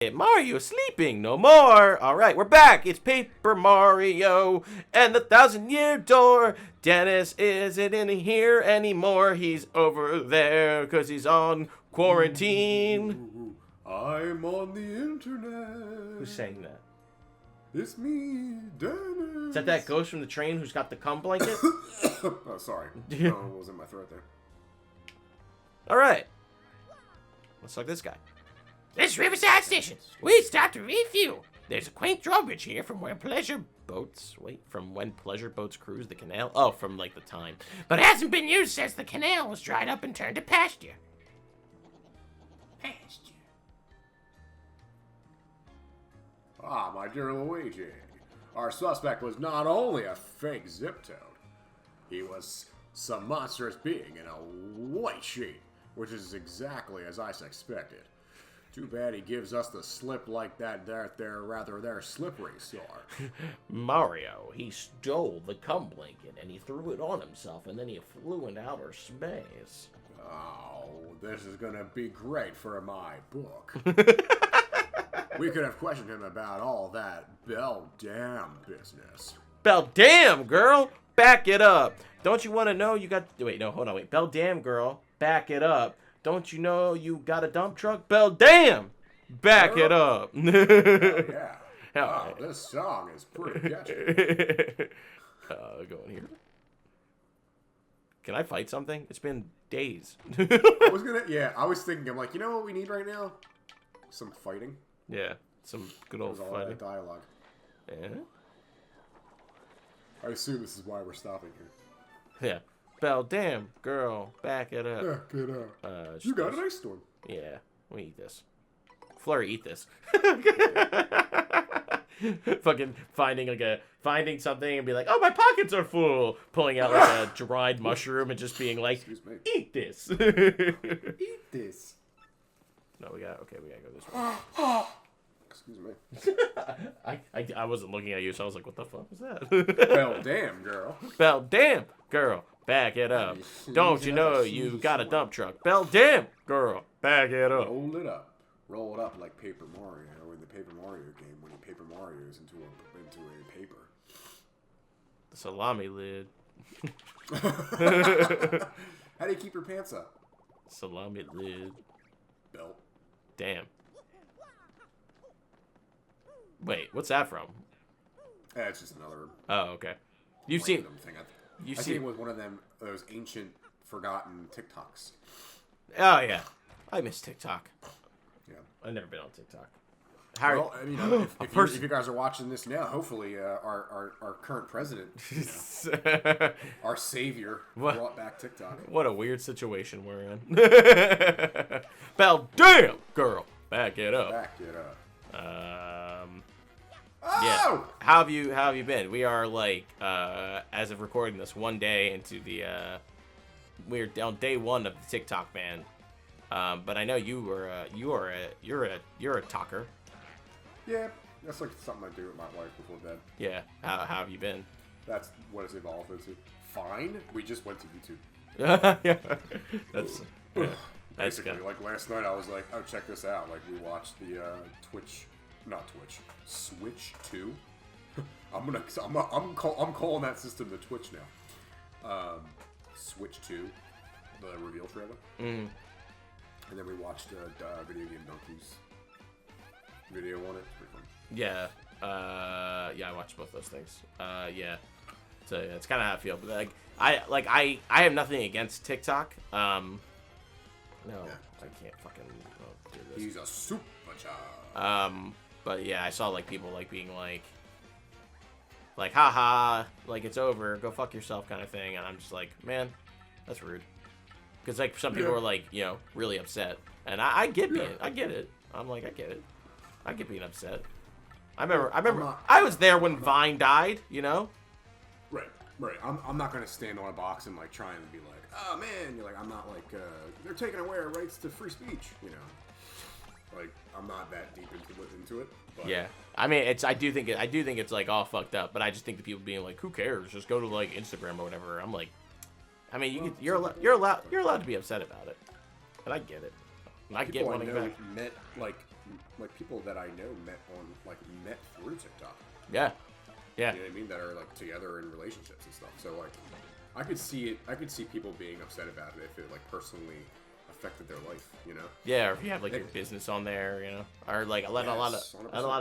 Mario sleeping no more. All right, we're back. It's Paper Mario and the 1,000-Year Door. Dennis isn't in here anymore. He's over there because he's on quarantine. I'm on the internet. Who's saying that? It's me, Dennis. Is that ghost from the train who's got the cum blanket? Oh, sorry. No, it was in my throat there. All right. Let's talk this guy. This is Riverside Station. We stopped to refuel. There's a quaint drawbridge here from when pleasure boats cruise the canal? Oh, from like the time. but hasn't been used since the canal was dried up and turned to pasture. Pasture. Ah, my dear Luigi. Our suspect was not only a fake zip toad, he was some monstrous being in a white sheet, which is exactly as I expected. Too bad he gives us the slip like that their slippery sore. Mario, he stole the cum blanket and he threw it on himself and then he flew into outer space. Oh, this is gonna be great for my book. We could have questioned him about all that Bell Dam business. Bell Dam, girl, back it up. Don't you want to know you got... Wait, no, hold on, wait. Bell Dam, girl, back it up. Don't you know you got a dump truck? Bell Dam, back it up. Oh, yeah. Oh, this song is pretty catchy. Go in here. Can I fight something? It's been days. I was thinking, I'm like, you know what we need right now? Some fighting. Yeah, some good old all fighting. that dialogue. Yeah? I assume this is why we're stopping here. Yeah. Bell Dam, girl, back it up. Back it up. You got an ice storm. Yeah, we eat this. Flurry, eat this. Fucking finding something and be like, oh, my pockets are full. Pulling out like a dried mushroom and just being like, eat this. Eat this. No, we gotta go this way. Excuse me. I wasn't looking at you, so I was like, what the fuck was that? Bell Dam, girl. Bell Dam, girl, back it up. Don't you know you got a dump truck? Bell Dam, girl, back it up. Roll it up. Roll it up like Paper Mario in the Paper Mario game when he Paper Mario's into a paper. The salami lid. How do you keep your pants up? Salami lid. Belt. Damn. Wait, what's that from? It's just another. Oh, okay. You've seen. Thing. I think it was one of those ancient, forgotten TikToks. Oh yeah, I miss TikTok. Yeah, I've never been on TikTok. Well, I mean, if you guys are watching this now, hopefully our current president, our savior, brought back TikTok. What a weird situation we're in. Bell Dam, girl, back it up. Back it up. Yeah. How have you been? We are like, as of recording this, one day into the, we're on day one of the TikTok ban. But I know you're a talker. Yeah, that's like something I do with my wife before bed. Yeah. How have you been? That's what it's evolved into. Fine. We just went to YouTube. Yeah. That's. Yeah. Basically, like last night, I was like, "Oh, check this out!" Like we watched the Switch 2. I'm calling that system the Twitch now. Switch 2, the reveal trailer. Mm-hmm. And then we watched Video Game Donkeys video on it. It's pretty fun. Yeah. Yeah, I watched both those things. Yeah. So yeah, it's kind of how I feel. But I have nothing against TikTok. No, yeah. I can't fucking do this. He's a supercharged. But yeah, I saw like people like being like, haha, like it's over, go fuck yourself kind of thing, and I'm just like, man, that's rude. Because like some people are like, you know, really upset, and I get it. I'm like, I get it. I get being upset. I remember, I was there when Vine died, you know. Right. I'm not gonna stand on a box and like try and be like, oh man, you're like, I'm not like, they're taking away our rights to free speech, you know. Like, I'm not that deep into it. But. Yeah, I mean, I do think it's like all fucked up, but I just think the people being like, who cares? Just go to like Instagram or whatever. I'm like, I mean, you're allowed to be upset about it, and I get it. And I get wanting back. like people that I know met through TikTok. Yeah. Yeah. You know what I mean? That are like together in relationships and stuff. So like, I could see people being upset about it if it like personally affected their life. You know? Yeah, or if you have like your business on there, you know, or like a lot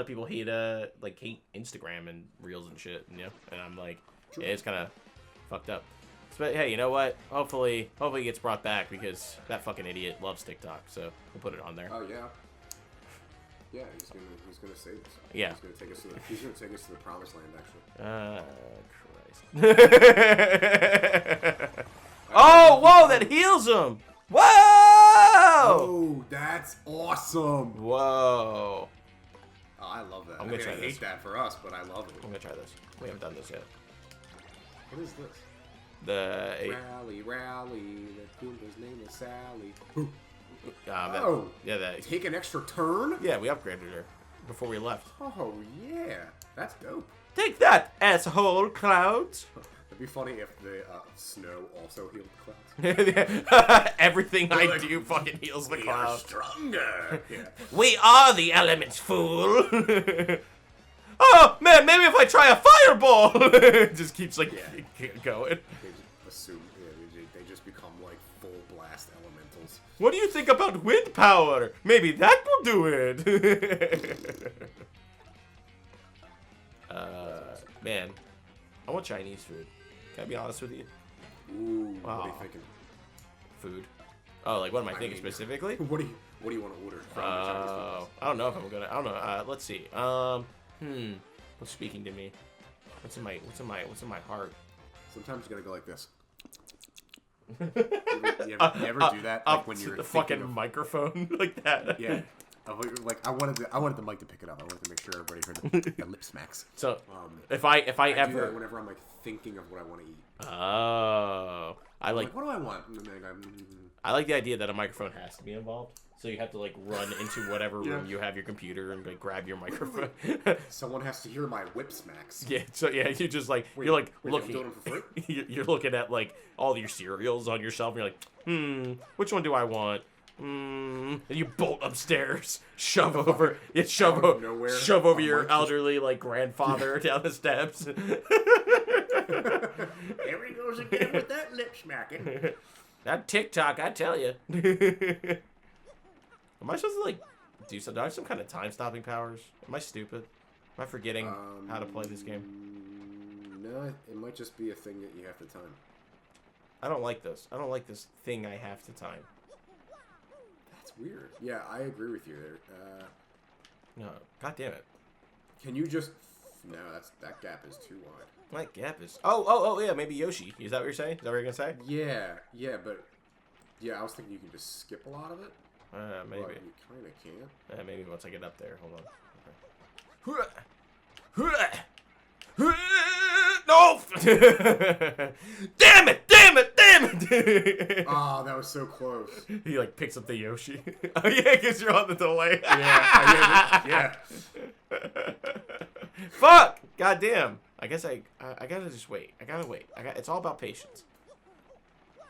of people hate Instagram and reels and shit, you know, and I'm like, yeah, it's kind of fucked up. But hey, you know what? Hopefully it gets brought back because that fucking idiot loves TikTok, so we'll put it on there. Oh yeah. Yeah, he's gonna save us. Yeah. He's gonna take us to the promised land, actually. Christ. Oh, whoa! That heals him. Whoa! Oh, that's awesome. Whoa. Oh, I love that. I'm gonna try I this. hate that for us, but I love it. I'm gonna try this. We haven't done this yet. What is this? Rally, the Goomba's name is Sally. That Take an extra turn? Yeah, we upgraded her before we left. Oh, yeah. That's dope. Take that, asshole clouds. It'd be funny if the snow also healed clouds. Everything I do fucking heals the We are clouds. stronger. Yeah. We are the elements, fool. Oh, man, maybe if I try a fireball. It just keeps, like, going. They just assume, they just become, like, full blast elementals. What do you think about wind power? Maybe that will do it. Man, I want Chinese food. Can I be honest with you? Ooh, Wow. what are you thinking? Food. Oh, like what am I thinking specifically? What do you want to order from the Chinese food? I don't know if I'm gonna. I don't know. Let's see. What's speaking to me? What's in my heart? Sometimes you gotta go like this. you ever do that? Like when you're the fucking microphone like that. Yeah. Like I wanted the mic to pick it up. I wanted to make sure everybody heard the lip smacks. So if I do ever that whenever I'm like thinking of what I want to eat. Oh, I like what do I want? And then I like the idea that a microphone has to be involved. So you have to like run into whatever room you have your computer and like grab your microphone. Someone has to hear my whip smacks. Yeah, so yeah, you just like you're like looking. I'm doing them for free? You're looking at like all your cereals on your shelf. And you're like, which one do I want? And you bolt upstairs, shove over your elderly like grandfather down the steps. There he goes again with that lip smacking. That TikTok, I tell you. Am I supposed to like do something? Do I have some kind of time-stopping powers? Am I stupid? Am I forgetting how to play this game? No, it might just be a thing that you have to time. I don't like this. I don't like this thing I have to time. That's weird. Yeah, I agree with you there. No, god damn it. Can you just? No, that gap is too wide. My gap is. Oh yeah, maybe Yoshi. Is that what you're saying? Is that what you're gonna say? Yeah, but I was thinking you can just skip a lot of it. Maybe. But you kind of can. Maybe once I get up there. Hold on. Okay. No! Damn it! Oh, that was so close. He like picks up the Yoshi. Oh yeah, because you're on the delay. Yeah. Fuck! God damn. I guess I gotta just wait. It's all about patience.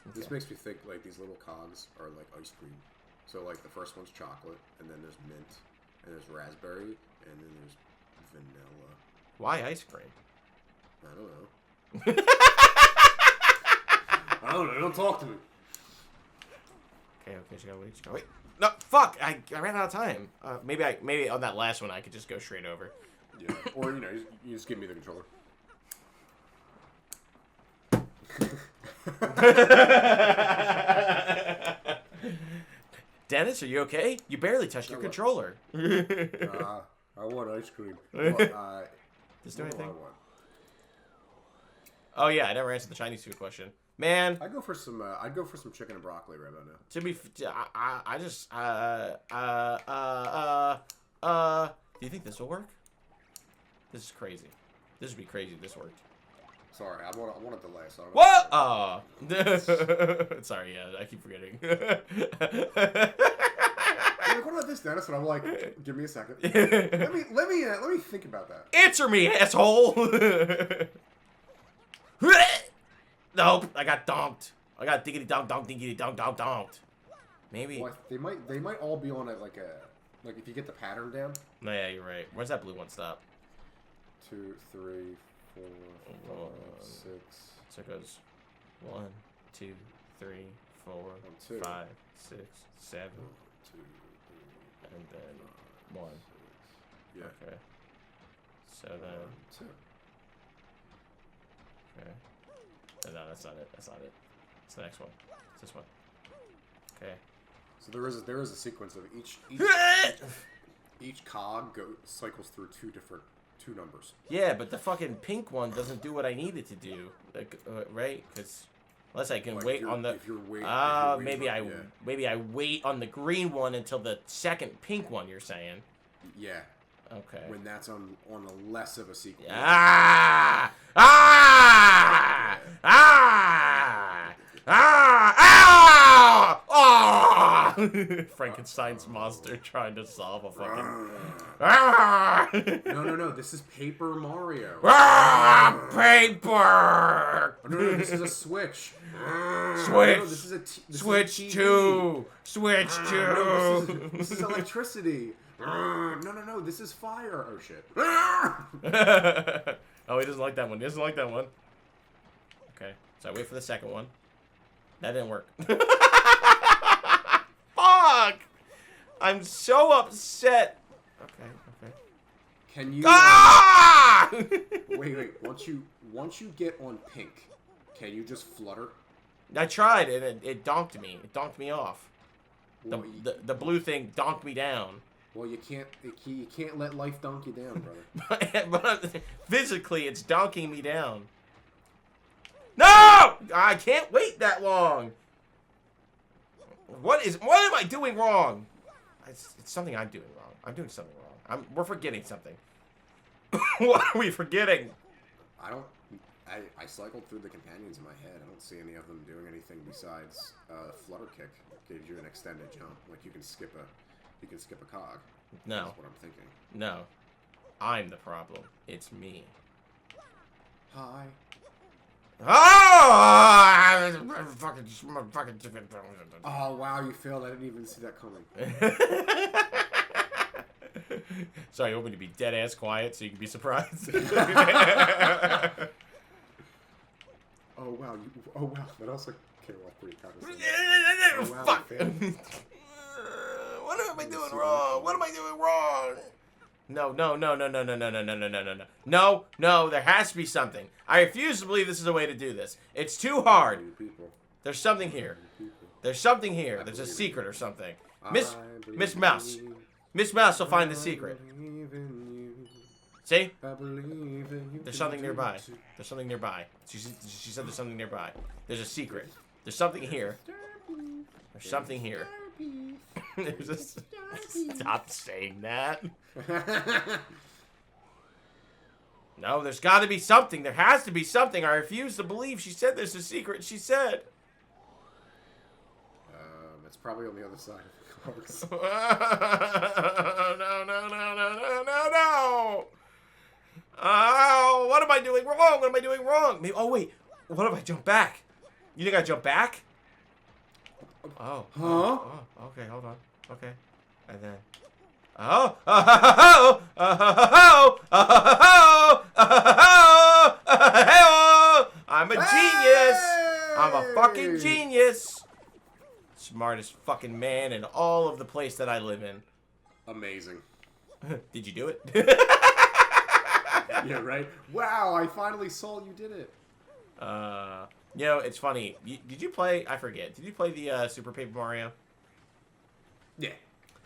Okay. This makes me think like these little cogs are like ice cream. So like the first one's chocolate, and then there's mint, and there's raspberry, and then there's vanilla. Why ice cream? I don't know. I don't know. Don't talk to me. Okay. Just gotta wait. No, fuck! I ran out of time. Maybe on that last one I could just go straight over. Yeah. Or you just give me the controller. Dennis, are you okay? You barely touched your controller. I want ice cream. Just do anything? Oh yeah, I never answered the Chinese food question. Man, I'd go for some chicken and broccoli right about now. to be, I just, do you think this will work? This is crazy. This would be crazy if this worked. Sorry, I want a delay. So What? Sorry, yeah, I keep forgetting. Like, what about this, Dennis? And I'm like, give me a second. let me think about that. Answer me, asshole! Nope, I got donked. I got diggity donk, diggity donk, donked. Maybe. Well, they might all be on like Like, if you get the pattern down. No, yeah, you're right. Where's that blue one stop? 2, 3, 4, 5, 6. So it goes 1, 2, 3, 4, 2. 5, 6, 7, 1, 2, 3, and then 1. 6. Yeah. Okay. So then. 2. Okay. No, that's not it. That's not it. It's the next one. It's this one. Okay. So there is a sequence of each cog cycles through two numbers. Yeah, but the fucking pink one doesn't do what I need it to do, like, right? Because unless I can Like wait on the. If you're waiting. Maybe I wait on the green one until the second pink one. You're saying? Yeah. Okay. When that's on a less of a sequence. Ah! Ah! Ah! Ah! Ah! Frankenstein's monster trying to solve a fucking. Ah! No. This is Paper Mario. Ah! Paper. No. This is a Switch. Switch. No, this is a Switch TV. 2. Switch 2. No, this is electricity. No. This is fire. Oh shit. Oh, he doesn't like that one. He doesn't like that one. Okay, so I wait for the second one. That didn't work. Fuck! I'm so upset. Okay. Can you? Ah! Wait. Once you get on pink, can you just flutter? I tried and it donked me. It donked me off. Well, The blue thing donked me down. Well, you can't let life dunk you down, brother. but physically, it's donking me down. No! I can't wait that long. What am I doing wrong? It's something I'm doing wrong. I'm doing something wrong. We're forgetting something. What are we forgetting? I cycled through the companions in my head. I don't see any of them doing anything besides flutter kick. Gives you an extended jump. Like you can skip a cog. No. That's what I'm thinking. No. I'm the problem. It's me. Hi. Oh! Oh wow, you failed. I didn't even see that coming. Sorry, you want me to be dead ass quiet so you can be surprised? Oh wow, that also came off pretty kind of. Oh, wow, fuck! What am I doing wrong? What am I doing wrong? No, there has to be something. I refuse to believe this is a way to do this. It's too hard. There's something here. There's something here. There's a secret or something. Miss Mouse. Miss Mouse will find the secret. See? There's something nearby. There's something nearby. She said there's something nearby. There's a secret. There's something here. There's something here. Stop saying that. No, there's got to be something. There has to be something. I refuse to believe she said there's a secret. She said. It's probably on the other side of the cards. No. Oh, what am I doing wrong? What am I doing wrong? Maybe, oh, wait. What if I jump back? You think I jump back? Oh. Huh? Oh, okay, hold on. Okay. And then. I'm a genius. I'm a fucking genius. Smartest fucking man in all of the place that I live in. Amazing. Did you do it? Yeah, right? Wow, I finally saw you did it. You know, it's funny. Did you play, I forget, did you play the Super Paper Mario? Yeah.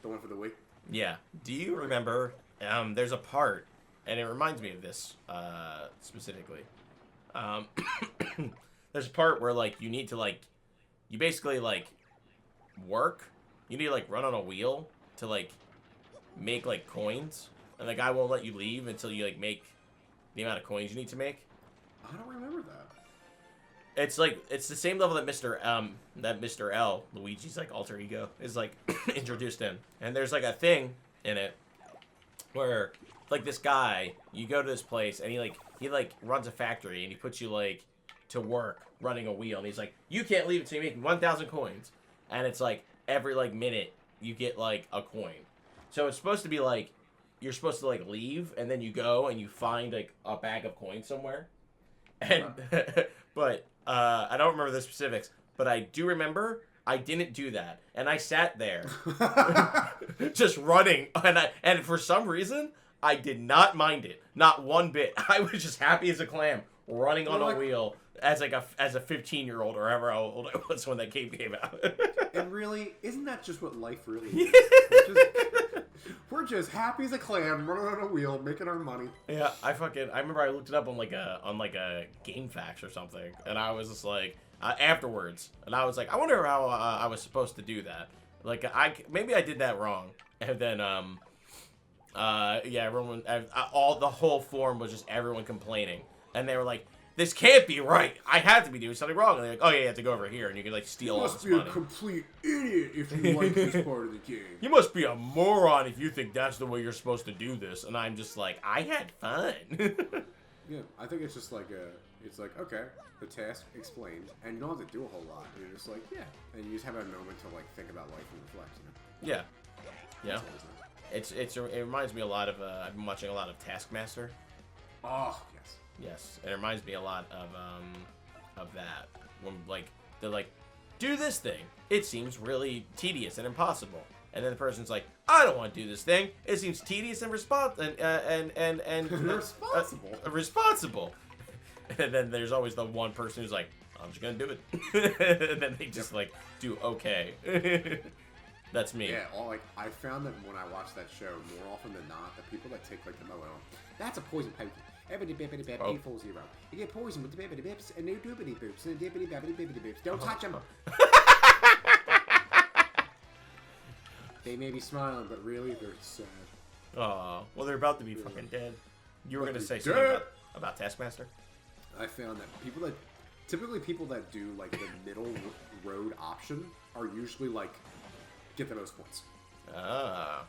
The one for the Wii? Yeah. Do you remember, there's a part, and it reminds me of this, specifically. There's a part where, like, you need to, like, you basically, like, work. You need to, like, run on a wheel to, like, make, like, coins. And the guy won't let you leave until you, like, make the amount of coins you need to make. I don't remember that. It's like, it's the same level that Mr. L, Luigi's, like, alter ego, is, like, introduced in. And there's, like, a thing in it where, like, this guy, you go to this place, and he runs a factory, and he puts you, like, to work running a wheel. And he's like, you can't leave until you make 1,000 coins. And it's, like, every, like, minute, you get, like, a coin. So it's supposed to be like, you're supposed to like leave, and then you go and you find like a bag of coins somewhere. And but I don't remember the specifics, but I do remember I didn't do that, and I sat there just running, and for some reason I did not mind it, not one bit. I was just happy as a clam running on a wheel as a 15-year-old or however old I was when that game came out. And really, isn't that just what life really is? We're just happy as a clam, running on a wheel, making our money. Yeah, I remember I looked it up on like a Game Facts or something, and I was just like afterwards, and I was like, I wonder how I was supposed to do that. Like maybe I did that wrong, and then everyone the whole forum was just everyone complaining, and they were like, this can't be right. I have to be doing something wrong. And they're like, oh yeah, you have to go over here, and you can like steal all this money. You must be a complete idiot if you like this part of the game. You must be a moron if you think that's the way you're supposed to do this. And I'm just like, I had fun. Yeah, I think it's just like it's like, okay, the task explained, and you don't have to do a whole lot. You're just like, yeah, and you just have a moment to like think about life and reflect. You know? Yeah, it reminds me a lot of I've been watching a lot of Taskmaster. Oh yes. Yes, it reminds me a lot of that when like they're like, do this thing. It seems really tedious and impossible, and then the person's like, I don't want to do this thing. It seems tedious and responsible. And then there's always the one person who's like, I'm just gonna do it, and then they just like do okay. That's me. Yeah, I found that when I watch that show, more often than not, the people that take like the that's a poison pipe. Everybody bippity bip, 840. You get poisoned with the bippity bips and no doobity boops and dippity babbity bippity bips. Don't touch them. They may be smiling, but really they're sad. Oh, well, they're about to be fucking dead. You were gonna say something about Taskmaster? I found that typically people that do like the middle road option are usually like get the most points. Ah.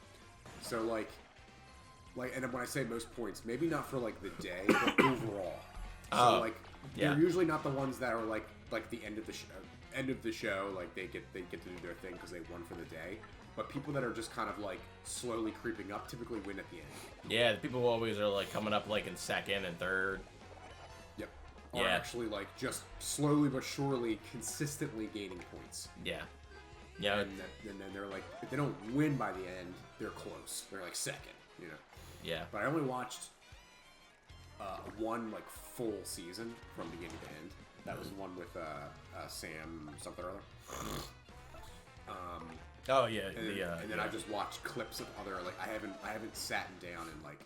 So like, and when I say most points, maybe not for like the day, but overall. So they're usually not the ones that are like the end of the show. Like they get to do their thing because they won for the day. But people that are just kind of like slowly creeping up typically win at the end. Yeah, the people who always are like coming up like in second and third. Yep. Are actually like just slowly but surely consistently gaining points. Yeah. Yeah. And then they're like, if they don't win by the end, they're close. They're like second, you know. Yeah. But I only watched one like full season from beginning to end. That was one with Sam something or other. Oh yeah. And then I just watched clips of other like I haven't sat down and like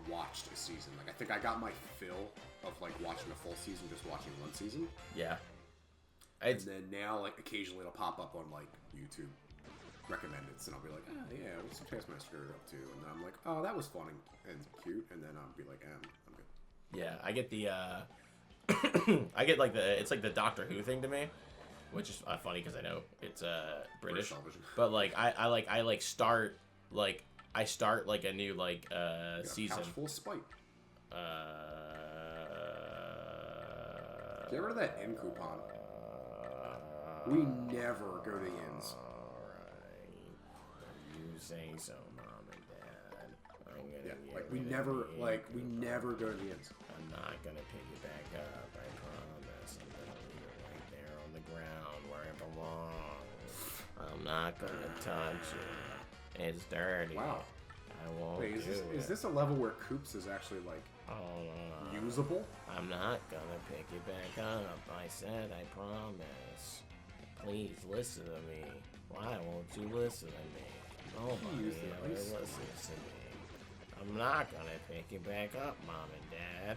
watched a season. Like I think I got my fill of like watching a full season, just watching one season. Yeah. And then now like occasionally it'll pop up on like YouTube recommended, and I'll be like, oh yeah, what's the Taskmaster up to? And then I'm like, oh, that was fun and cute, and then I'll be like, I'm good. Yeah, I get the I get like it's like the Doctor Who thing to me, which is funny because I know it's British, but like I start like a new like season. Couch full of spite. Get rid of that end coupon. We never go to the ends. You say so, Mom and Dad. We never go to the ends. I'm not gonna pick you back up. I promise. I'm gonna leave it right there on the ground where it belongs. I'm not gonna touch it. It's dirty. Wow. I won't. Wait, is this a level where Coops is actually like usable? I'm not gonna pick you back up. I said I promise. Please listen to me. Why won't you listen to me? Nobody ever listens to me. I'm not gonna pick you back up, Mom and Dad.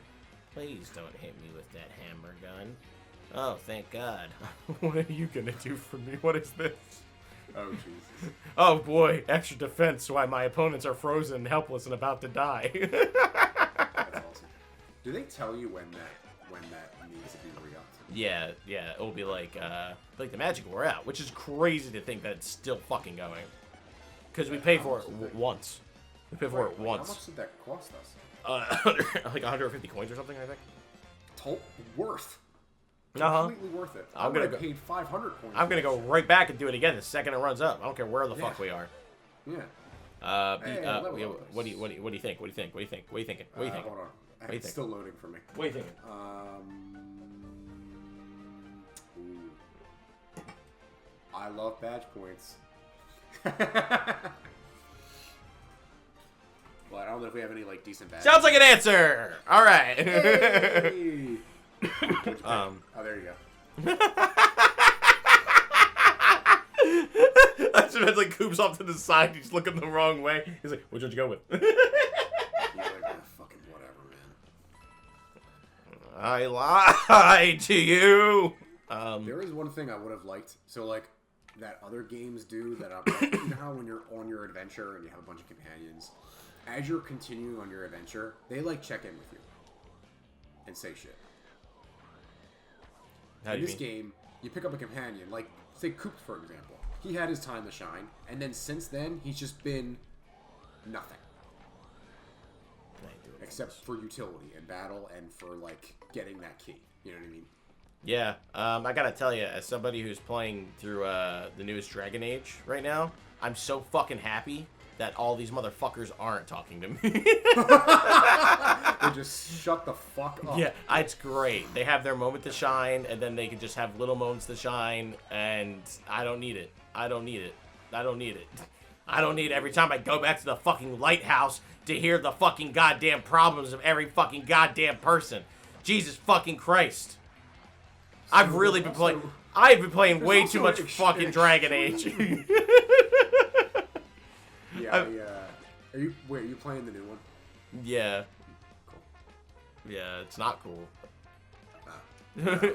Please don't hit me with that hammer gun. Oh, thank God. What are you gonna do for me? What is this? Oh, Jesus. Oh, boy. Extra defense while my opponents are frozen, helpless, and about to die. That's awesome. Do they tell you when that needs to be re-upped? Yeah. It'll be like the magic wore out, which is crazy to think that it's still fucking going. Because we paid for it once. We paid for it once. How much did that cost us? Like 150 coins or something, I think. Worth. Uh-huh. Completely worth it. I'm gonna paid 500 coins. I'm gonna go right back and do it again the second it runs up. I don't care where the fuck we are. Yeah. What do you think? What are you thinking? Hold on. It's still loading for me. What are you thinking? I love badge points. Well, I don't know if we have any like decent badges. Sounds like an answer. All right. Hey! Oh, there you go. That's when like Coop's off to the side. He's looking the wrong way. He's like, "Which one you go with?" He's like, fucking whatever, man. I lied to you. There is one thing I would have liked. So like that other games do that. Like, you know how when you're on your adventure and you have a bunch of companions, as you're continuing on your adventure, they like check in with you and say shit. In this game, you pick up a companion, like say Coop for example. He had his time to shine, and then since then he's just been nothing. Except for utility and battle and for like getting that key. You know what I mean? Yeah, I gotta tell you, as somebody who's playing through the newest Dragon Age right now, I'm so fucking happy that all these motherfuckers aren't talking to me. They just shut the fuck up. Yeah, it's great. They have their moment to shine, and then they can just have little moments to shine, and I don't need it. I don't need it. I don't need it. I don't need every time I go back to the fucking lighthouse to hear the fucking goddamn problems of every fucking goddamn person. Jesus fucking Christ. I've really been playing... I've been playing way too much fucking Dragon Age. Yeah, are you playing the new one? Yeah. Cool. Yeah, it's not cool. Yeah,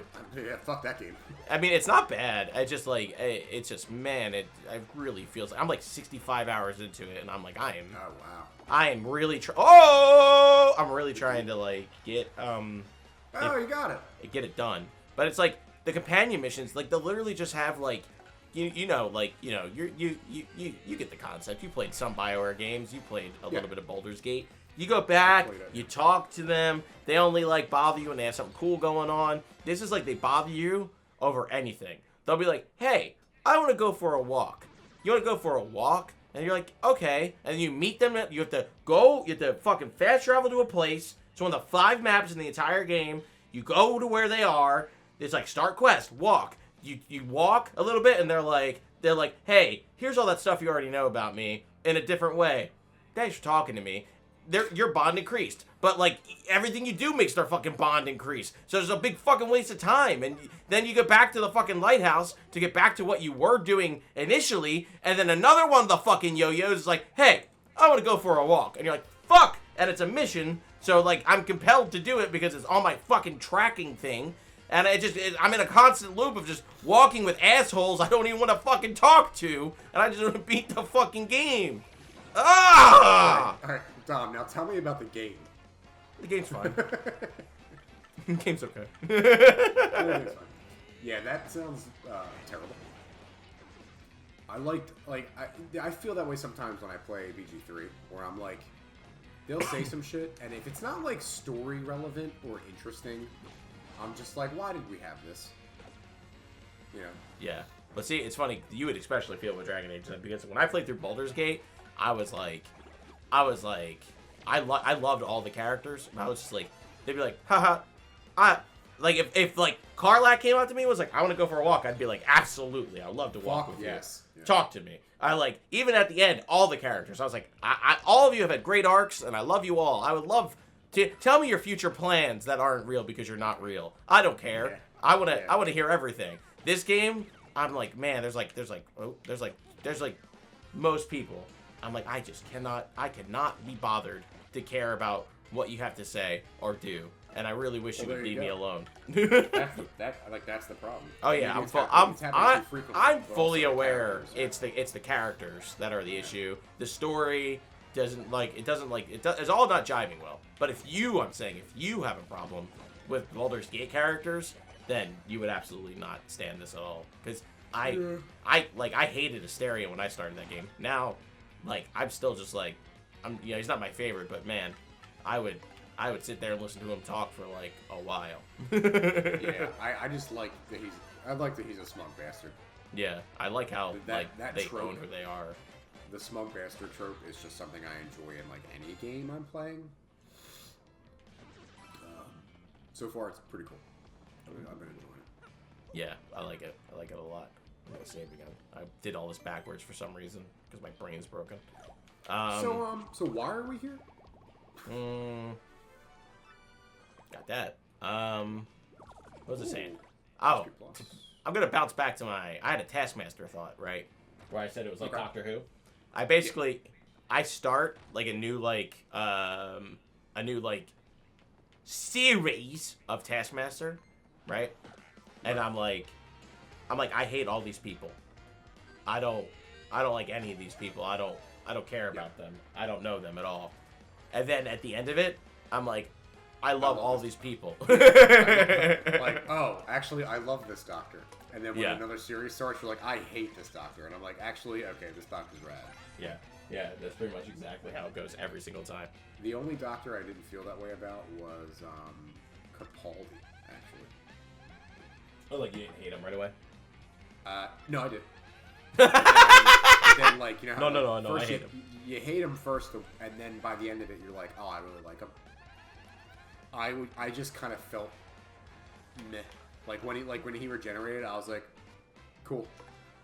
fuck that game. I mean, it's not bad. I just like, it's just, man, I really feels like, I'm like 65 hours into it, and I'm like, Oh, wow. I am really I'm really trying to like get, you got it. get it done. But it's like, the companion missions, like, they'll literally just have like, you get the concept. You played some BioWare games. You played a little bit of Baldur's Gate. You go back, you talk to them. They only like bother you when they have something cool going on. This is like they bother you over anything. They'll be like, "Hey, I want to go for a walk. You want to go for a walk?" And you're like, "Okay." And you meet them. You have to fucking fast travel to a place. It's one of the 5 maps in the entire game. You go to where they are. It's like start quest, walk. You walk a little bit, and they're like, "Hey, here's all that stuff you already know about me in a different way. Thanks for talking to me." Your bond increased, but like everything you do makes their fucking bond increase. So there's a big fucking waste of time, and then you get back to the fucking lighthouse to get back to what you were doing initially, and then another one of the fucking yo-yos is like, "Hey, I want to go for a walk," and you're like, "Fuck!" And it's a mission, so like I'm compelled to do it because it's on my fucking tracking thing. And I'm in a constant loop of just walking with assholes I don't even want to fucking talk to, and I just want to beat the fucking game. Ah! All right, Dom, now tell me about the game. The game's fine. The game's okay. It's fine. Yeah, that sounds terrible. I feel that way sometimes when I play BG3, where I'm like, they'll say some shit, and if it's not like story relevant or interesting, I'm just like, why did we have this? You know? Yeah. But see, it's funny, you would especially feel with Dragon Age because when I played through Baldur's Gate, I loved all the characters, and I was just like, they'd be like, haha, like if like Karlach came out to me and was like, "I want to go for a walk," I'd be like, absolutely, I'd love to walk with you. Yeah. Talk to me. I like, even at the end, all the characters, I was like, all of you have had great arcs, and I love you all. I would love to tell me your future plans that aren't real because you're not real. I don't care. Yeah. I want to hear everything. This game, I'm like, man, there's like most people. I'm like, I cannot be bothered to care about what you have to say or do, and I really wish you would leave me alone. That's the problem. Oh yeah, I'm fully aware it's the characters that are the issue. The story it's all not jiving well. But if you have a problem with Baldur's Gate characters, then you would absolutely not stand this at all. Because I hated Asteria when I started that game. Now, like, I'm still just like, he's not my favorite, but man, I would sit there and listen to him talk for like a while. Yeah, I just like that he's a smug bastard. Yeah, I like how that they trope. own who they are. the smug bastard trope is just something I enjoy in like any game I'm playing. So far, it's pretty cool. I've been enjoying it. Yeah, I like it. I like it a lot. I'm gonna save again. I did all this backwards for some reason because my brain's broken. So why are we here? Got that. What was it saying? Oh, I'm gonna bounce back to I had a Taskmaster thought, right? Where I said it was like Doctor Who. I basically, I start like a new series of Taskmaster, right? And I'm like, I hate all these people. I don't like any of these people. I don't care about them. I don't know them at all. And then at the end of it, I'm like, I love all these people. Like, oh, actually, I love this doctor. And then when another series starts, you're like, I hate this doctor. And I'm like, actually, okay, this doctor's rad. Yeah, that's pretty much exactly how it goes every single time. The only doctor I didn't feel that way about was Capaldi, actually. Oh, like you didn't hate him right away? No, I did. But then, like, you know how No, first I hate him. You hate him first, and then by the end of it, you're like, oh, I really like him. I just kind of felt meh. Like when he regenerated, I was like, cool.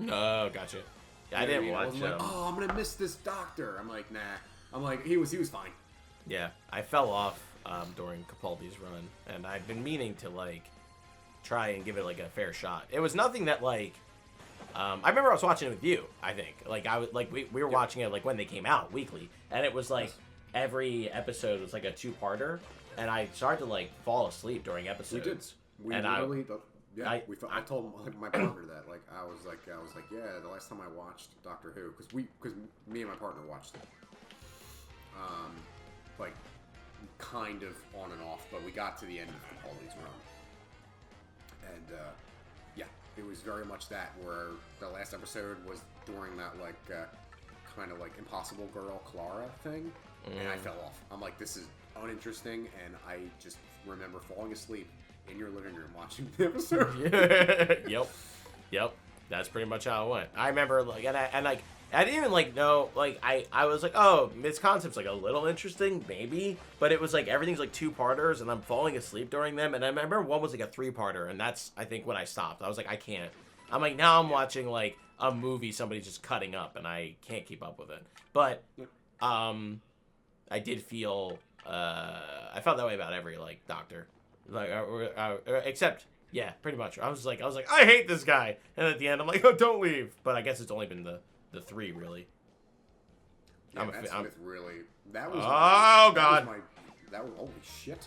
Oh, gotcha. Yeah, I didn't watch him. Like, oh, I'm gonna miss this doctor. I'm like, nah. I'm like, he was fine. Yeah, I fell off during Capaldi's run, and I've been meaning to like try and give it like a fair shot. It was nothing that like I remember I was watching it with you. I think like I was like we were watching it like when they came out weekly, and it was like every episode was like a two-parter, and I started to like fall asleep during episodes. We did. We and literally. I told my partner that I was like yeah, the last time I watched Doctor Who because me and my partner watched it, like kind of on and off, but we got to the end of Capaldi's run, and yeah, it was very much that where the last episode was during that like kind of like Impossible Girl Clara thing, and I fell off. I'm like, this is uninteresting, and I just remember falling asleep in your living room watching the episode. Yep. That's pretty much how it went. I remember like, and I didn't even like know, like I was like, oh, this concept's like a little interesting, maybe, but it was like everything's like two-parters, and I'm falling asleep during them. And I remember one was like a three-parter, and that's I think when I stopped. I was like, I can't. I'm like, now I'm watching like a movie somebody's just cutting up, and I can't keep up with it. But I did feel I felt that way about every like Doctor. Like, except, yeah, pretty much. I was like, I hate this guy, and at the end, I'm like, oh, don't leave. But I guess it's only been the three, really. Yeah, Matt Smith really. That was. Oh God. That was holy shit.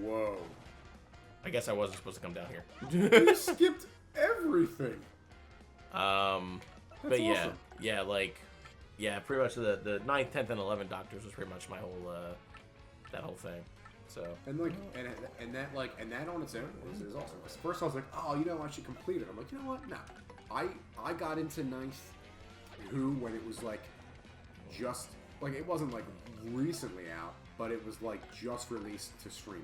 Whoa. I guess I wasn't supposed to come down here. You skipped everything. But awesome. yeah, pretty much the 9th, 10th, and 11th Doctors was pretty much my whole that whole thing. So and like and that on its own is awesome. First I was like, oh, you know, I should complete it. I'm like, you know what? No, I got into 9th Who when it was like just like it wasn't like recently out, but it was like just released to streaming.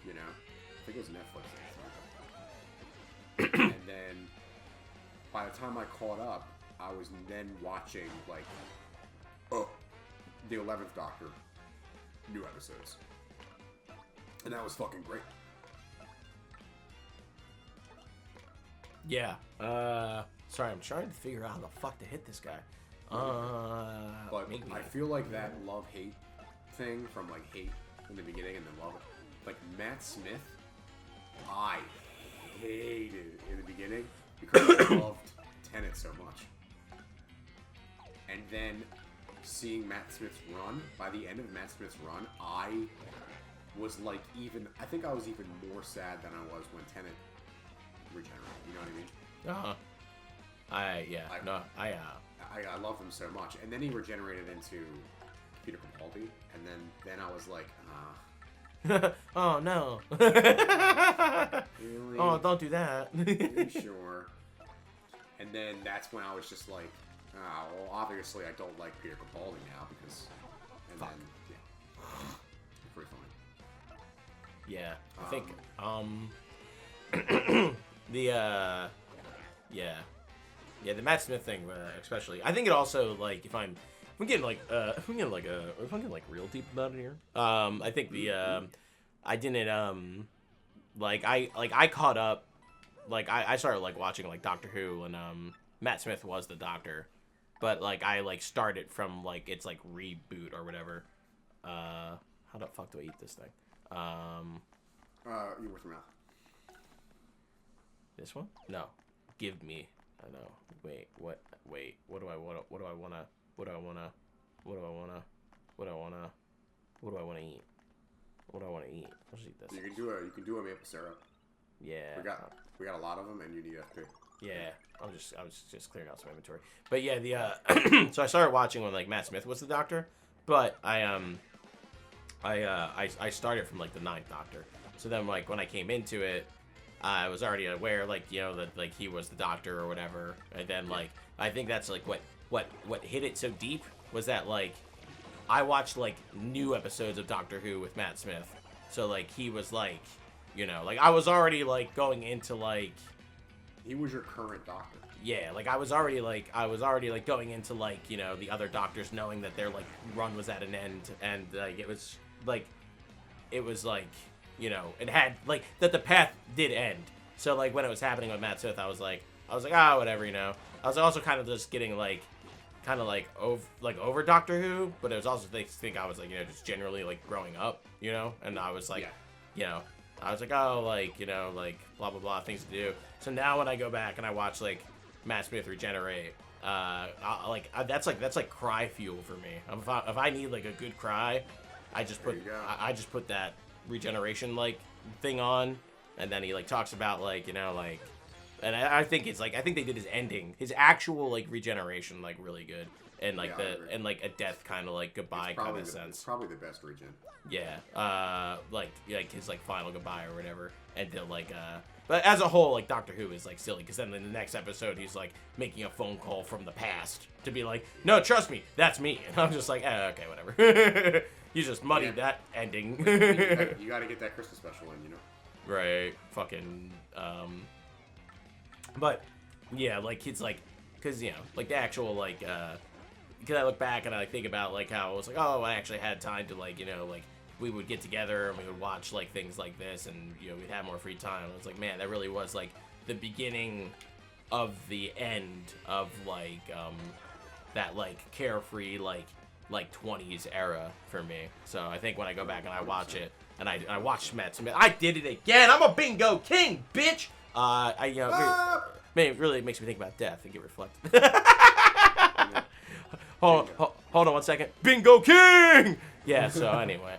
You know, I think it was Netflix at the time. And then by the time I caught up, I was then watching like the 11th Doctor new episodes. And that was fucking great. Yeah. Sorry, I'm trying to figure out how the fuck to hit this guy. But I feel like that love-hate thing from like hate in the beginning and then love it. Like Matt Smith, I hated in the beginning because I loved Tenet so much. And then seeing Matt Smith's run, by the end of Matt Smith's run, I was like I think I was even more sad than I was when Tenet regenerated. You know what I mean? I love him so much. And then he regenerated into Peter Capaldi, and then I was like, oh no. Really? Oh, don't do that. Really sure. And then that's when I was just like, well, obviously I don't like Peter Capaldi now because, and Fuck. then yeah, pretty funny. Yeah, I think Yeah, the Matt Smith thing, especially. I think it also like if I'm getting like real deep about it here. I think I didn't I caught up. Like I started like watching like Doctor Who and Matt Smith was the Doctor, but like I like started from like its like reboot or whatever. How the fuck do I eat this thing? You with your mouth. This one? No. Give me. I know. Wait. What? Wait. What do I wanna eat? What do I wanna eat? Let's eat this. You can do a maple syrup. Yeah. We got a lot of them, and you need FP. Yeah. I was just clearing out some inventory. But yeah, the so I started watching when like Matt Smith was the Doctor, but I started from like the 9th Doctor. So then like when I came into it, I was already aware like that like he was the Doctor or whatever. And then like I think that's like what hit it so deep was that like I watched like new episodes of Doctor Who with Matt Smith. So like he was like like I was already like going into like he was your current Doctor. Yeah, like I was already like going into like the other Doctors knowing that their like run was at an end, and like it was like it had like that the path did end. So like when it was happening with Matt Smith, I was like whatever. I was also kind of just getting like over Doctor Who, but it was also think I was like just generally like growing up, and I was like I was like like blah blah blah things to do. So now when I go back and I watch like Matt Smith regenerate, that's like cry fuel for me. If I need like a good cry, I just put that regeneration like thing on, and then he like talks about like and I think it's like I think they did his actual like regeneration like really good, and like and like a death kind of like goodbye kind of sense. It's probably the best regen. Yeah, like his like final goodbye or whatever, and then like but as a whole, like Doctor Who is like silly because then in the next episode he's like making a phone call from the past to be like, no, trust me, that's me, and I'm just like, okay, whatever. You just muddied that ending. You gotta get that Christmas special in, Right, fucking but yeah, like it's like because like the actual like because I look back and I think about like how it was like, oh, I actually had time to like like we would get together and we would watch like things like this, and we'd have more free time. It was like, man, that really was like the beginning of the end of like that like carefree like 20s era for me. So I think when I go back and I watch it and I watch Matt Smith, I did it again. I'm a bingo king, bitch. It really makes me think about death and get reflected. Hold on 1 second. Bingo king. Yeah. So anyway,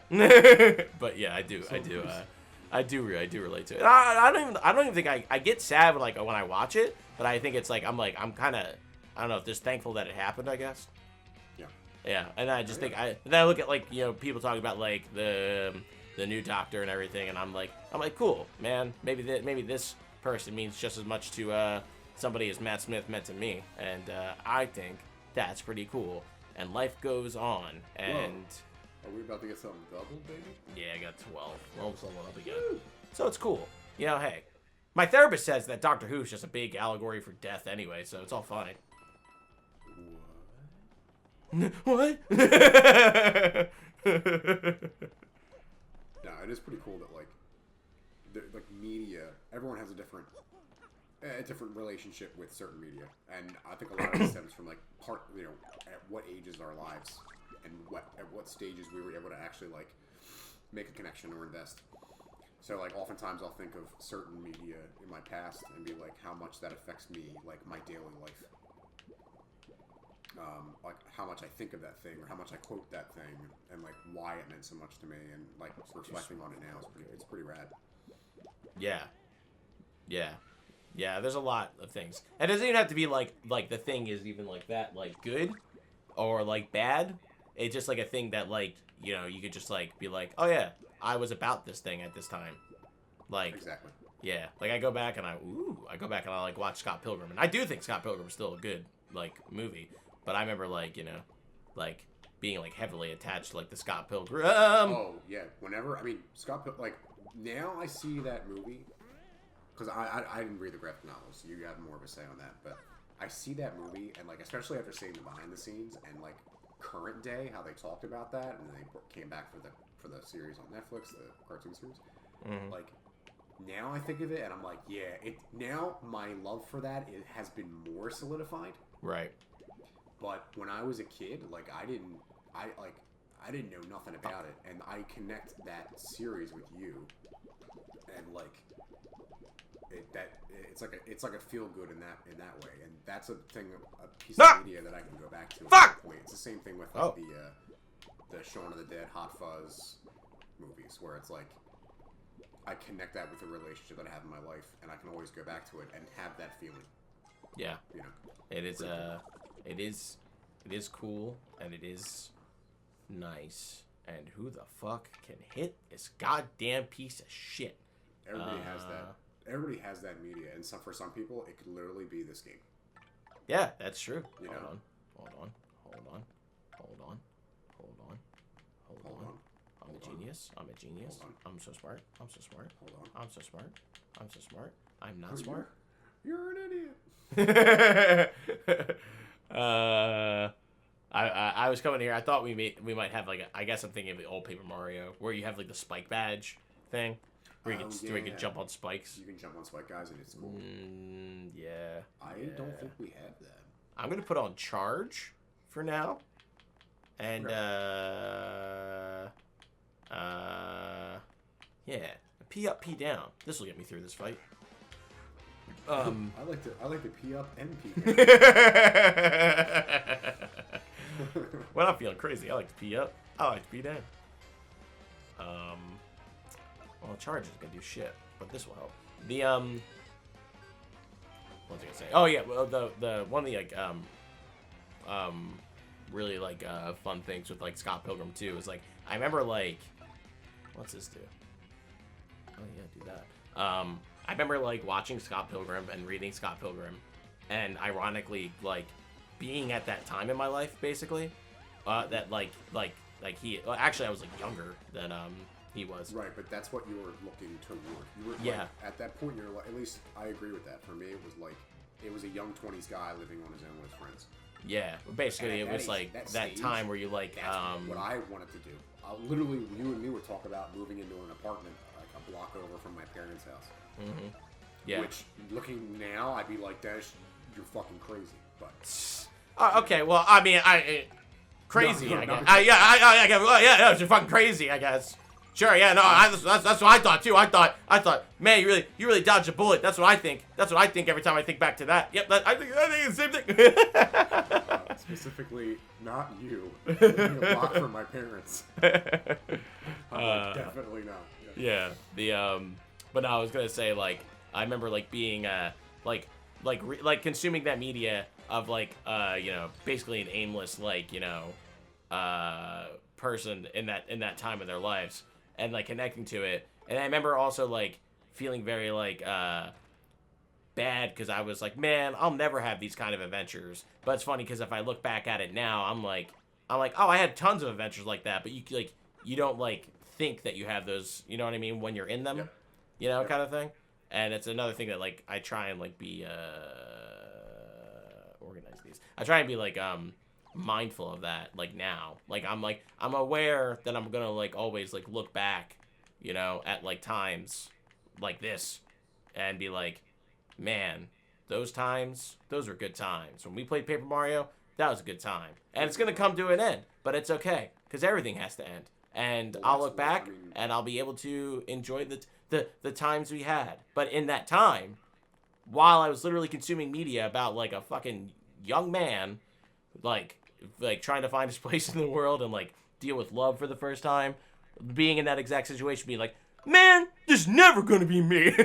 but yeah, I do relate to it. I don't even think I get sad when like when I watch it, but I think it's like I'm kind of I don't know, just thankful that it happened, I guess. Yeah, and I just think then I look at like people talking about like the new Doctor and everything, and I'm like cool, man. Maybe this person means just as much to somebody as Matt Smith meant to me, and I think that's pretty cool. And life goes on, and are we about to get something double, baby? Yeah, I got 12. We're almost level up again. Woo! So it's cool. Hey, my therapist says that Doctor Who's just a big allegory for death anyway, so it's all fine. What? No, it is pretty cool that like media, everyone has a different relationship with certain media, and I think a lot of it stems from like at what ages our lives and at what stages we were able to actually like make a connection or invest. So like oftentimes I'll think of certain media in my past and be like how much that affects me, like my daily life. Like how much I think of that thing or how much I quote that thing and like why it meant so much to me, and like reflecting on it now it's pretty rad. Yeah, there's a lot of things. It doesn't even have to be like the thing is even like that like good or like bad. It's just like a thing that like you could just like be like, oh yeah, I was about this thing at this time. Like exactly. Yeah, like I go back and I like watch Scott Pilgrim, and I do think Scott Pilgrim is still a good like movie. But I remember, like, like, being, like, heavily attached to, like, the Scott Pilgrim. Oh, yeah. Whenever, I mean, Scott Pilgrim, like, now I see that movie, because I didn't read the graphic novels, so you have more of a say on that, but I see that movie, and like, especially after seeing the behind the scenes and like current day, how they talked about that, and then they came back for the series on Netflix, the cartoon series. Like, now I think of it, and I'm like, yeah, now my love for that has been more solidified. Right. But when I was a kid, like, I didn't know nothing about it, and I connect that series with you, and like, it's like a feel good in that way, and that's a thing, a piece of media that I can go back to. At that point. It's the same thing with like the Shaun of the Dead, Hot Fuzz movies, where it's like I connect that with the relationship that I have in my life, and I can always go back to it and have that feeling. Yeah. You know, it is cool, and it is nice. And who the fuck can hit this goddamn piece of shit? Everybody has that. Everybody has that media, and for some people, it could literally be this game. Yeah, that's true. You know? Hold on. I'm a genius. I'm so smart. I'm so smart. I'm not smart. You're an idiot. I was coming here. I thought we might have like I guess I'm thinking of the old Paper Mario where you have like the spike badge thing where you can jump on spikes. You can jump on spike guys and it's cool. Yeah. I don't think we have that. I'm gonna put on charge for now, and yeah, P up, P down. This will get me through this fight. I like to P up and P down. When I'm feeling crazy, I like to P up. I like to P down. Well, charge is gonna do shit, but this will help. The what was I gonna say? Oh yeah, well the one of the like really like fun things with like Scott Pilgrim 2 is like I remember like what's this do? Oh yeah, do that. I remember like watching Scott Pilgrim and reading Scott Pilgrim, and ironically like being at that time in my life basically, that like he actually I was like younger than he was. Right, but that's what you were looking toward. You were yeah. Like, at that point, you're like, at least I agree with that. For me, it was like it was a young 20s guy living on his own with his friends. Yeah, basically it was like that time where you like what I wanted to do. Literally, you and me would talk about moving into an apartment like a block over from my parents' house. Mm-hmm. Yeah. Which, looking now, I'd be like, Dash, you're fucking crazy. But okay, well, I mean, crazy. No, I guess. Yeah, you're fucking crazy. I guess. Sure, yeah, no, that's what I thought too. I thought, man, you really dodged a bullet. That's what I think. That's what I think every time I think back to that. Yep, I think the same thing. Specifically, not you. Being a block from my parents. Definitely not. Yeah. But no, I was gonna say like I remember like being like consuming that media of like basically an aimless like person in that time of their lives. And like connecting to it, and I remember also like feeling very like bad because I was like, man, I'll never have these kind of adventures. But it's funny because if I look back at it now, I'm like, oh, I had tons of adventures like that, but you don't like think that you have those, you know what I mean, when you're in them, Yep. kind of thing. And it's another thing that like I try and like be organize these. I try and be like mindful of that like now, like I'm aware that I'm gonna like always like look back at like times like this and be like, man, those were good times. When we played Paper Mario, that was a good time, and it's gonna come to an end, but it's okay because everything has to end, and I'll look back and I'll be able to enjoy the times we had. But in that time, while I was literally consuming media about like a fucking young man like trying to find his place in the world and like deal with love for the first time, being in that exact situation, being like, man, this is never gonna be me. And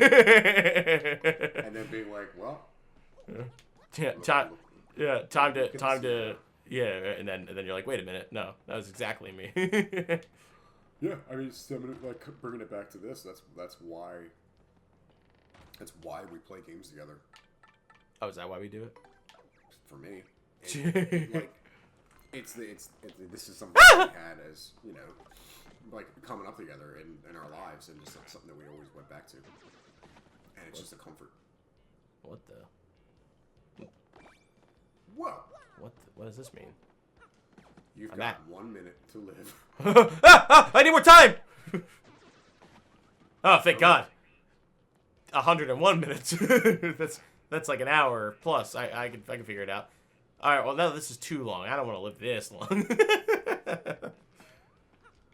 then being like, well, time to and then you're like, wait a minute, no, that was exactly me. Yeah, I mean, like bringing it back to this, that's why we play games together. Oh, is that why we do it? For me, like. This is something that we had as, like coming up together in our lives, and just like something that we always went back to. And it's just a comfort. What the? Whoa. What does this mean? You've I'm got at- 1 minute to live. I need more time! Oh, thank God. 101 minutes. that's like an hour plus. I can figure it out. All right. Well, now this is too long. I don't want to live this long.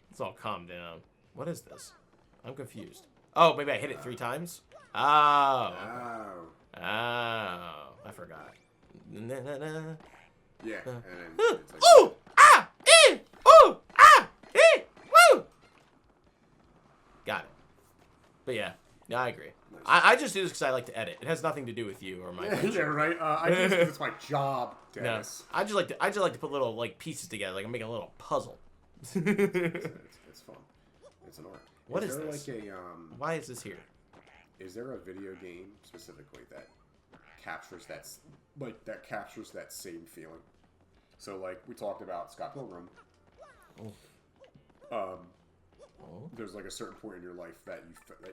Let's all calm down. What is this? I'm confused. Oh, maybe I hit it 3 times. Oh. Oh. Oh. I forgot. Yeah. And then it's like, Ooh! Ah! Eh! Ooh! Ah! Eh! Woo! Got it. But yeah, I agree. Nice. I just do this because I like to edit. It has nothing to do with you or my. yeah, right. I just it's my job, No, Dennis. I just like to put little like pieces together. Like I'm making a little puzzle. It's fun. It's an art. What is is there this? Like a Why is this here? Is there a video game specifically that captures that same feeling? So like we talked about Scott Pilgrim. Oh. There's like a certain point in your life that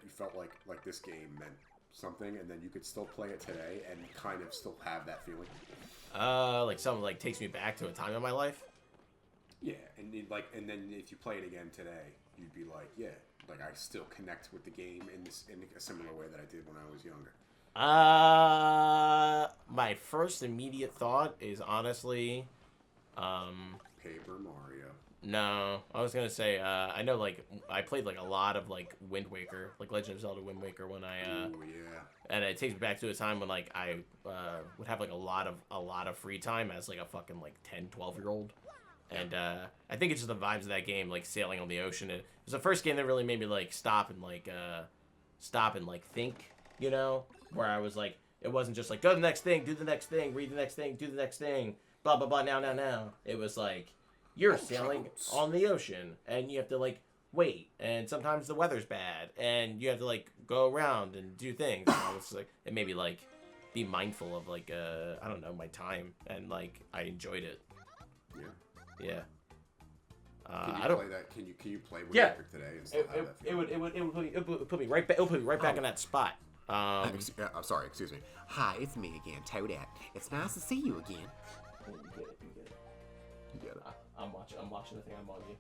you felt like this game meant something, and then you could still play it today and kind of still have that feeling. Like something like takes me back to a time in my life. Yeah, and then if you play it again today, you'd be like, yeah, like I still connect with the game in a similar way that I did when I was younger. My first immediate thought is honestly, Paper Mario. no, I was gonna say, I know like I played like a lot of like Wind Waker, like Legend of Zelda Wind Waker when I Ooh, yeah. and it takes me back to a time when like I would have like a lot of free time as like a fucking like 10, 12-year-old. And I think it's just the vibes of that game, like sailing on the ocean. It was the first game that really made me like stop and think, you know, where I was like, it wasn't just like go to the next thing, do the next thing, read the next thing, do the next thing, blah blah blah. Now. It was like you're sailing on the ocean and you have to like wait, and sometimes the weather's bad, and you have to like go around and do things. And I was like, it made me like be mindful of like I don't know, my time, and like I enjoyed it. Yeah. Yeah. Can you I don't. play that? Can you play Wind Yeah. Waker today and still have that feeling? It would put me right back. It would put me right back in that spot. I'm sorry. Excuse me. Hi, it's me again, Toadette. It's nice to see you again. You get it. You get it. I'm watching the thing. I'm on you.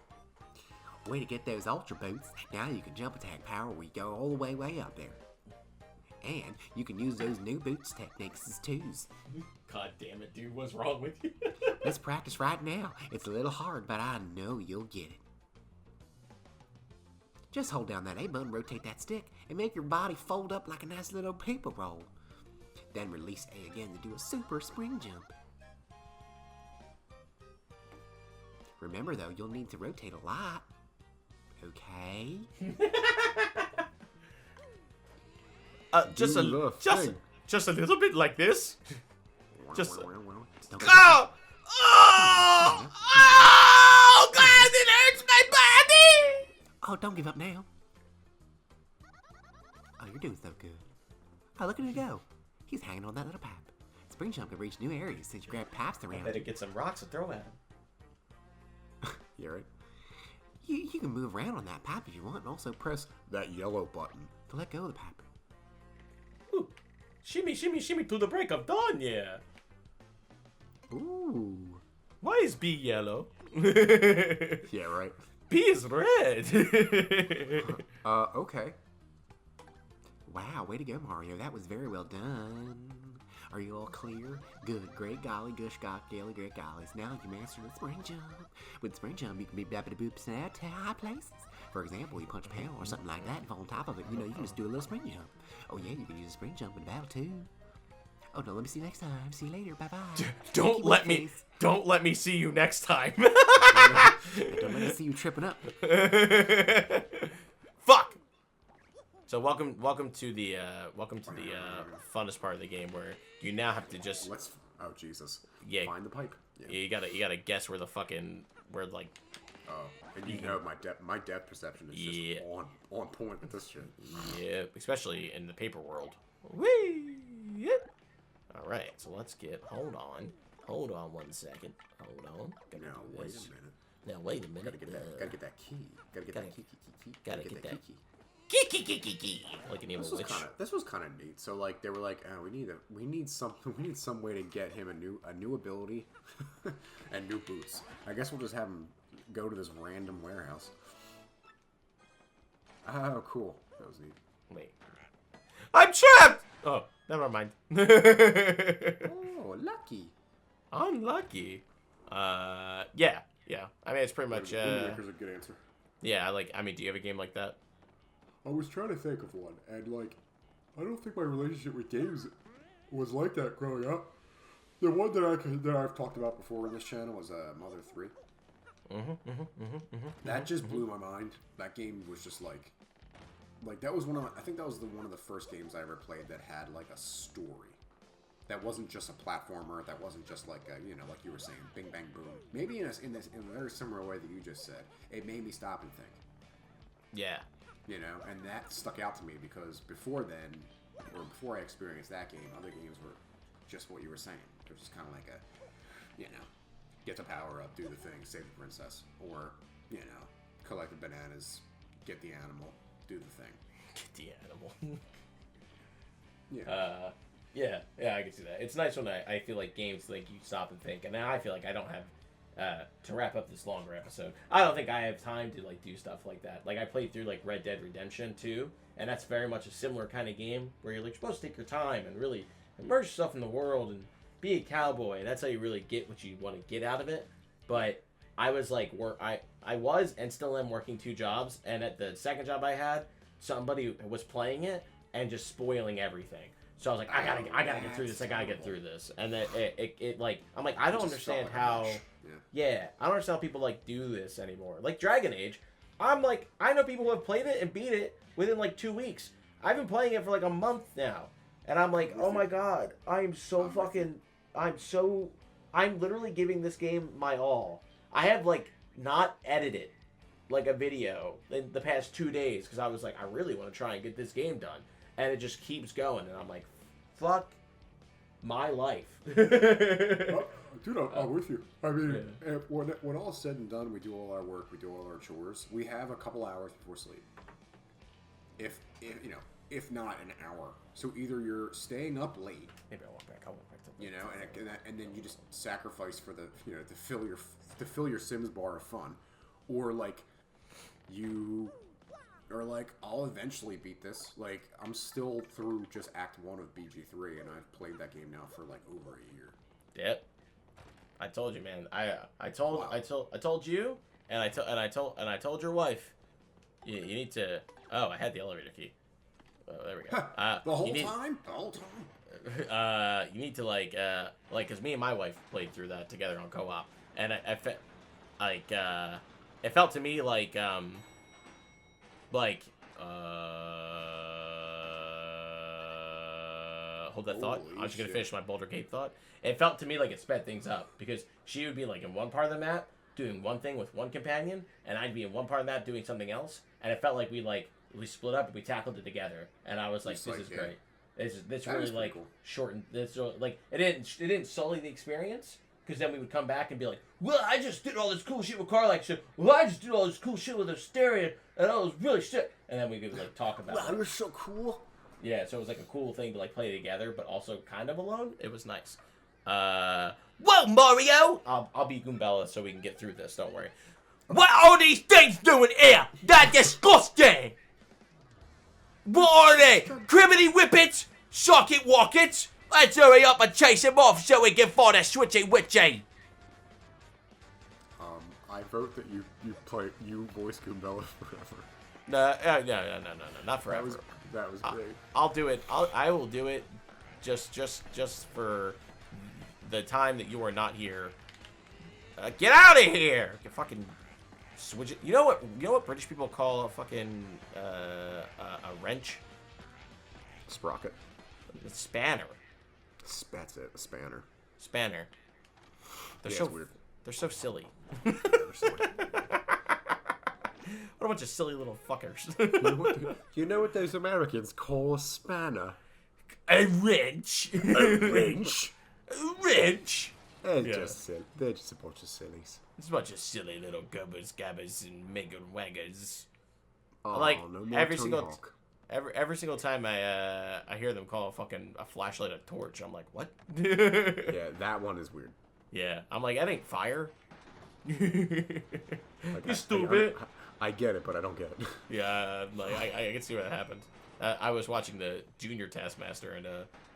Way to get those ultra boots. Now you can jump attack power where you go all the way up there. And you can use those new boots techniques as twos. God damn it, dude. What's wrong with you? Let's practice right now. It's a little hard, but I know you'll get it. Just hold down that A button, rotate that stick, and make your body fold up like a nice little paper roll. Then release A again to do a super spring jump. Remember though, you'll need to rotate a lot. Okay? Just a little bit like this. Just. Don't get- Oh! Oh! Oh! God, it hurts my body! Oh, don't give up now. Oh, you're doing so good. Oh, look at it go. He's hanging on that little pipe. Spring jump can reach new areas since you grab pipes around. Better get some rocks to throw at him. Yeah, right. You can move around on that pipe if you want, and also press That yellow button. to let go of the pipe. Ooh. Shimmy, shimmy, shimmy to the break of dawn, yeah. Ooh. Why is B yellow? Yeah, right. B is red. Okay. Wow, way to go, Mario. That was very well done. Are you all clear? Good. Great golly, gush, gawk, gaily, great gollies. Now you can master the spring jump. With spring jump, you can be bappity boops and out to high places. For example, you punch a panel or something like that and fall on top of it. You know, you can just do a little spring jump. Oh yeah, you can use a spring jump in battle too. Oh no, let me see you next time. See you later. Bye bye. Don't let me see you next time. Don't let me see you tripping up. Fuck. So welcome to the funnest part of the game where you now have to just Oh Jesus. Yeah. Find the pipe. Yeah. you gotta guess where the fucking where like Oh, and you know my depth perception is just on point with this shit. yeah, especially in the paper world. Whee! Yep. All right, so let's get. Hold on 1 second. Hold on. Gotta Now do wait this. a minute. Now wait a minute. Gotta get that key. Gotta get that key. Gotta get that key. Like an evil witch. This was kind of neat. So like they were like, oh, we need some way to get him a new ability and new boots. I guess we'll just have him go to this random warehouse. Oh, cool. That was neat. Wait. I'm trapped! Oh, never mind. Oh, lucky. Unlucky. Yeah. I mean, it's pretty much, Maker's a good answer. yeah, I mean, do you have a game like that? I was trying to think of one, and like, I don't think my relationship with games was like that growing up. The one that I've talked about before in this channel was Mother 3. That just blew my mind. That game was just like that was I think that was one of the first games I ever played that had like a story. That wasn't just a platformer. That wasn't just like a, like you were saying, bing bang boom. Maybe in a very similar way that you just said, it made me stop and think. Yeah. And that stuck out to me because before then, or before I experienced that game, other games were just what you were saying. It was just kind of like a, get the power up, do the thing, save the princess, or collect the bananas, get the animal, do the thing. Get the animal. Yeah. Yeah, I can see that. It's nice when I feel like games, like, you stop and think, and now I feel like I don't have, to wrap up this longer episode, I don't think I have time to, like, do stuff like that. Like, I played through, like, Red Dead Redemption 2, and that's very much a similar kind of game, where you're, like, supposed to take your time and really immerse yourself in the world and be a cowboy, and that's how you really get what you want to get out of it. But I was, like, I was and still am working 2 jobs, and at the second job I had, somebody was playing it and just spoiling everything. So I was like, I gotta get through this. I gotta get through this. And then it like, I'm like, I don't understand how. Yeah, I don't understand how people like do this anymore. Like Dragon Age, I'm like, I know people who have played it and beat it within like 2 weeks. I've been playing it for like a month now, and I'm like, oh my god, I'm literally giving this game my all. I have like not edited like a video in the past 2 days because I was like, I really want to try and get this game done. And it just keeps going, and I'm like, fuck my life. Dude, I'm with you. I mean, when all is said and done, we do all our work, we do all our chores. We have a couple hours before sleep. If not an hour. So either you're staying up late. Maybe I'll walk back. And then you just sacrifice for the to fill your Sims bar of fun, or like you. Or like, I'll eventually beat this. Like, I'm still through just Act 1 of BG3, and I've played that game now for like over a year. Yep. I told you, man. I told you, and I told your wife. You need to. Oh, I had the elevator key. Oh, there we go. The whole time. You need to like, cause me and my wife played through that together on co-op, and it felt to me like hold that thought. Holy I was just gonna shit. finish my Boulder Gate thought. It felt to me like it sped things up because she would be like in one part of the map doing one thing with one companion, and I'd be in one part of the map doing something else, and it felt like we split up and we tackled it together, and I was like, this is great. This really like cool. Shortened this, like it didn't sully the experience. Because then we would come back and be like, well, I just did all this cool shit with Carlac shit. Well, I just did all this cool shit with Asterion. And that was really shit. And then we could like talk about it. That was so cool. Yeah, so it was like a cool thing to like play together, but also kind of alone. It was nice. Whoa, Mario! I'll be Goombella so we can get through this. Don't worry. What are these things doing here? That's disgusting! What are they? Criminy whippets? Socket wockets? Let's hurry up and chase him off so we can find a switchy witchy. I vote that you voice Goombella forever. No, not forever. That was great. I'll do it. I will do it just for the time that you are not here. Get out of here! You fucking switch it. You know what British people call a fucking a wrench? Sprocket. A spanner. That's it. A spanner. Spanner. They're Yeah, so it's weird. They're so silly. Yeah, they're silly. What a bunch of silly little fuckers. You know what those Americans call a spanner? A wrench. A wrench. A wrench. They're just silly. They're just a bunch of sillies. It's a bunch of silly little gubbers, gabbers, and megger waggers. Oh, Like no more every Tony single Hawk. every single time I hear them call a flashlight a torch, I'm like, what? Yeah, that one is weird. Yeah, I'm like, that ain't fire. Like, You stupid. I get it, but I don't get it. Yeah, like I can see where that happened. I was watching the Junior Taskmaster, and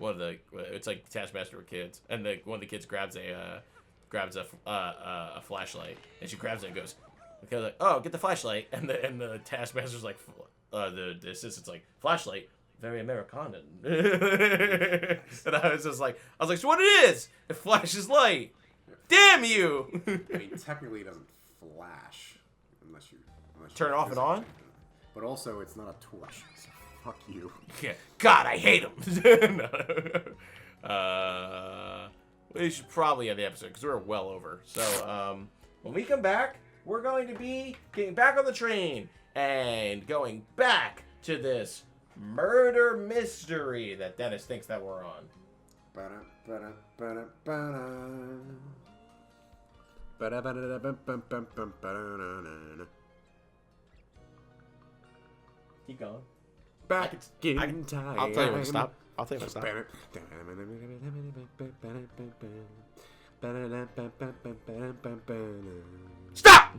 it's like Taskmaster with kids, and one of the kids grabs a flashlight, and she grabs it and goes, like, oh, get the flashlight, and the Taskmaster's like, the assistant's like, flashlight, very Americanan. And I was like, so what it is? It flashes light. Damn you! I mean, technically, it doesn't flash unless you Turn it off and on. But also, it's not a torch. So fuck you. Yeah. God, I hate him. We should probably end the episode because we're well over. So, when we come back, we're going to be getting back on the train and going back to this murder mystery that Dennis thinks that we're on. Keep going. Back in time. I'll tell you when to stop. I'll tell you when to stop.